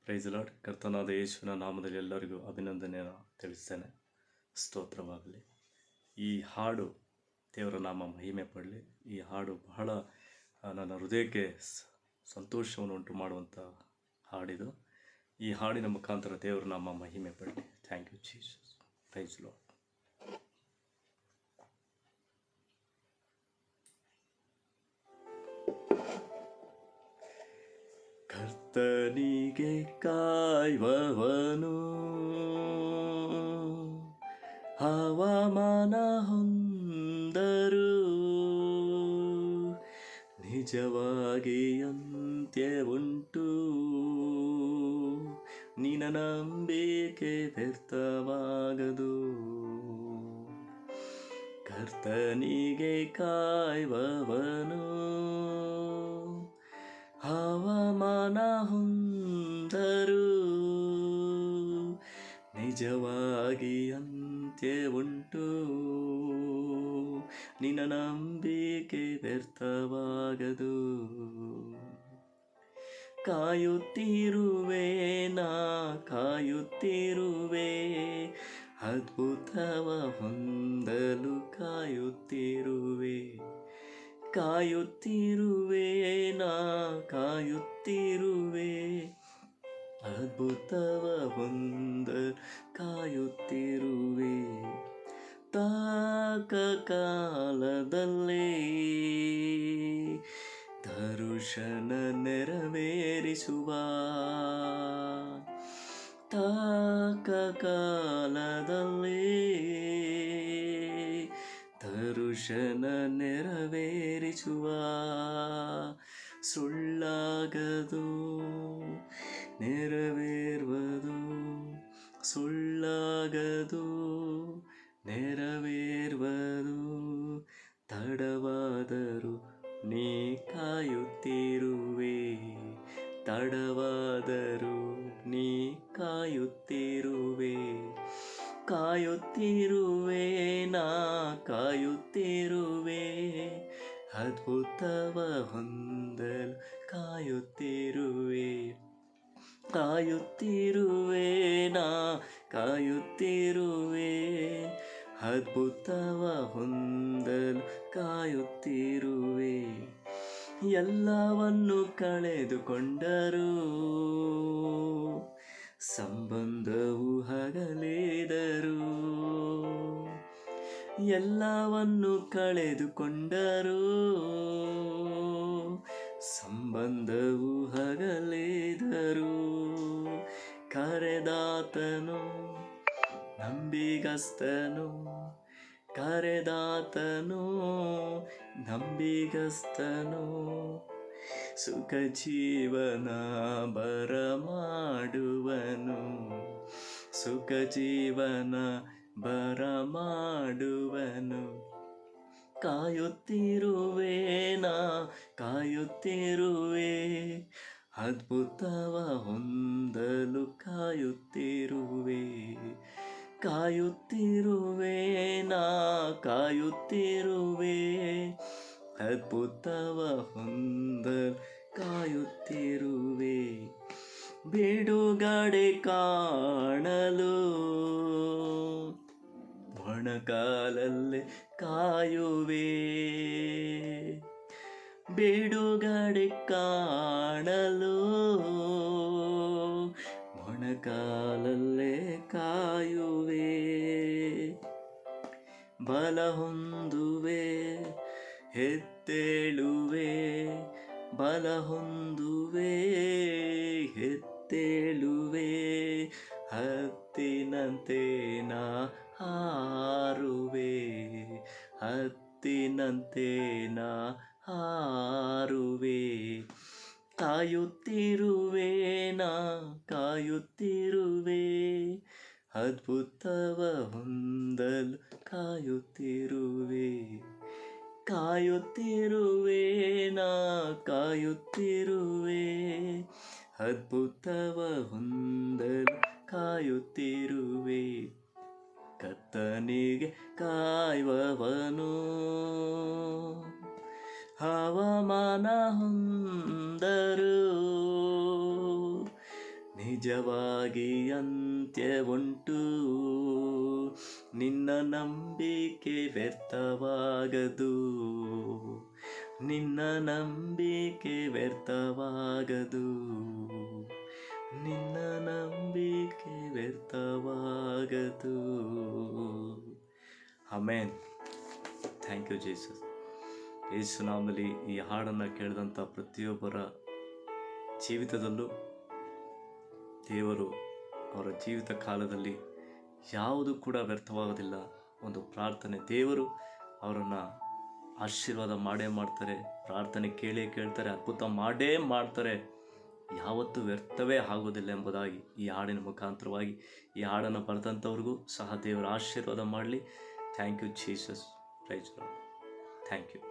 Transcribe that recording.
Price lord. ಕರ್ತನಾದ ಯೇಸುವಿನ ನಾಮದಲ್ಲಿ ಎಲ್ಲರಿಗೂ ಅಭಿನಂದನೆಯನ್ನು ತಿಳಿಸ್ತೇನೆ. ಸ್ತೋತ್ರವಾಗಲಿ. ಈ ಹಾಡು ದೇವರ ನಾಮ ಮಹಿಮೆ ಪಡಲಿ. ಈ ಹಾಡು ಬಹಳ ನನ್ನ ಹೃದಯಕ್ಕೆ ಸಂತೋಷವನ್ನು ಉಂಟು ಮಾಡುವಂಥ ಹಾಡಿದು. ಈ ಹಾಡಿನ ಮುಖಾಂತರ ದೇವರ ನಾಮ ಮಹಿಮೆ ಪಡಲಿ. Thank you Jesus. Praise Lord. ಕರ್ತನಿಗೆ ಕಾಯುವವನು ಹವಾಮಾನ ಹೊಂದರು, ನಿಜವಾಗಿ ಅಂತ್ಯವುಂಟು. ನಿನ್ನ ನಂಬಿಕೆ ವ್ಯರ್ಥವಾಗದು. ಕರ್ತನಿಗೆ ಕಾಯುವವನು ಹವಾಮಾನ ಹೊಂದರು, ನಿಜವಾಗಿ ಅಂತ್ಯವುಂಟು. ನಿನ್ನ ನಂಬಿಕೆ ವ್ಯರ್ಥವಾಗದು. ಕಾಯುತ್ತಿರುವೆ ನಾ ಕಾಯುತ್ತಿರುವೆ, ಅದ್ಭುತವ ಹೊಂದಲು ಕಾಯುತ್ತಿರುವೆ. ಕಾಯುತ್ತಿರುವೆ ನಾ ಕಾಯುತ್ತಿರುವೆ, ಅದ್ಭುತವ ಹೊಂದಲು ಕಾಯುತ್ತಿರುವೆ. ತಾಕ ಕಾಲದಲ್ಲೇ ದರ್ಶನ ನೆರವೇರಿಸುವ, ತಾಕ ಕಾಲದಲ್ಲೇ ದರ್ಶನ ನೆರವೇರಿಸುವ. ಸುಳ್ಳಾಗದು ನೆರವೇರುವುದು, ಸುಳ್ಳಾಗದು ನೆರವೇರುವುದು. ತಡವಾದರೂ ನೀ ಕಾಯುತ್ತಿರುವೆ, ತಡವಾದರೂ ನೀ ಕಾಯುತ್ತಿರುವೆ. ಕಾಯುತ್ತಿರುವೆ ನಾ ಕಾಯುತ್ತಿರುವೆ, ಅದ್ಭುತವ ಹೊಂದಲು ಕಾಯುತ್ತಿರುವೆ. ಕಾಯುತ್ತಿರುವೆ ನಾ ಕಾಯುತ್ತಿರುವೆ, ಅದ್ಭುತವ ಹೊಂದಲು ಕಾಯುತ್ತಿರುವೆ. ಎಲ್ಲವನ್ನು ಕಳೆದುಕೊಂಡರೂ ಸಂಬಂಧವು ಹಗಲಿದರು, ಎಲ್ಲವನ್ನು ಕಳೆದುಕೊಂಡರೂ ಸಂಬಂಧವು ಹಗಲಿದರು. ಕರೆದಾತನು ನಂಬಿಗಸ್ತನು, ಕರೆದಾತನು ನಂಬಿಗಸ್ತನು. ಸುಖ ಜೀವನ ಬರಮಾಡುವನು, ಸುಖ ಜೀವನ ಬರಮಾಡುವನು. ಕಾಯುತ್ತಿರುವೆ ನಾ ಕಾಯುತ್ತಿರುವೆ, ಅದ್ಭುತವ ಹೊಂದಲು ಕಾಯುತ್ತಿರುವೆ. ಕಾಯುತ್ತಿರುವೆ ನಾ ಕಾಯುತ್ತಿರುವೆ, ಅದ್ಭುತವ ಹೊಂದಲು ಕಾಯುತ್ತಿರುವೆ. ಬಿಡುಗಡೆ ಕಾಣಲು ಮೊಣಕಾಲಲ್ಲೇ ಕಾಯುವೆ, ಬಿಡುಗಡೆ ಕಾಣಲು ಮೊಣಕಾಲಲ್ಲೇ ಕಾಯುವೆ. ಬಲ ಹೊಂದುವೆ ಎದ್ದೇಳುವೆ, ಬಲ ಹೊಂದುವೆ ಎದ್ದೇಳುವೆ. ಹತ್ತಿನಂತೆ ನಾ ಹಾರುವೆ, ಹತ್ತಿನಂತೆ ನಾ ಹಾರುವೆ. ಕಾಯುತ್ತಿರುವೆ ನಾ ಕಾಯುತ್ತಿರುವೆ, ಅದ್ಭುತವ ಹೊಂದಲು ಕಾಯುತ್ತಿರುವೆ. ಕಾಯುತ್ತಿರುವೆ ನಾ ಕಾಯುತ್ತಿರುವೆ, ಅದ್ಭುತವ ಹೊಂದಲು ಕಾಯುತ್ತಿರುವೆ. ಕರ್ತನಿಗೆ ಕಾಯುವವನು ಹವಾಮಾನ ಹೊಂದರು, ನಿಜವಾಗಿ ಅಂತ್ಯ ಉಂಟು, ನಿನ್ನ ನಂಬಿಕೆ ವ್ಯರ್ಥವಾಗದು, ನಿನ್ನ ನಂಬಿಕೆ ವ್ಯರ್ಥವಾಗದು, ನಿನ್ನ ನಂಬಿಕೆ ವ್ಯರ್ಥವಾಗದು. ಆಮೆನ್. Thank you Jesus. ಯೇಸು ನಾಮದಲ್ಲಿ ಈ ಹಾಡನ್ನು ಕೇಳಿದಂಥ ಪ್ರತಿಯೊಬ್ಬರ ಜೀವಿತದಲ್ಲೂ ದೇವರು ಅವರ ಜೀವಿತ ಕಾಲದಲ್ಲಿ ಯಾವುದು ಕೂಡ ವ್ಯರ್ಥವಾಗೋದಿಲ್ಲ. ಒಂದು ಪ್ರಾರ್ಥನೆ, ದೇವರು ಅವರನ್ನು ಆಶೀರ್ವಾದ ಮಾಡೇ ಮಾಡ್ತಾರೆ, ಪ್ರಾರ್ಥನೆ ಕೇಳ್ತಾರೆ, ಅದ್ಭುತ ಮಾಡೇ ಮಾಡ್ತಾರೆ, ಯಾವತ್ತೂ ವ್ಯರ್ಥವೇ ಆಗೋದಿಲ್ಲ ಎಂಬುದಾಗಿ ಈ ಹಾಡಿನ ಮುಖಾಂತರವಾಗಿ ಈ ಹಾಡನ್ನು ಬರೆದಂಥವ್ರಿಗೂ ಸಹ ದೇವರ ಆಶೀರ್ವಾದ ಮಾಡಲಿ. Thank you Jesus. Praise Lord. Thank you.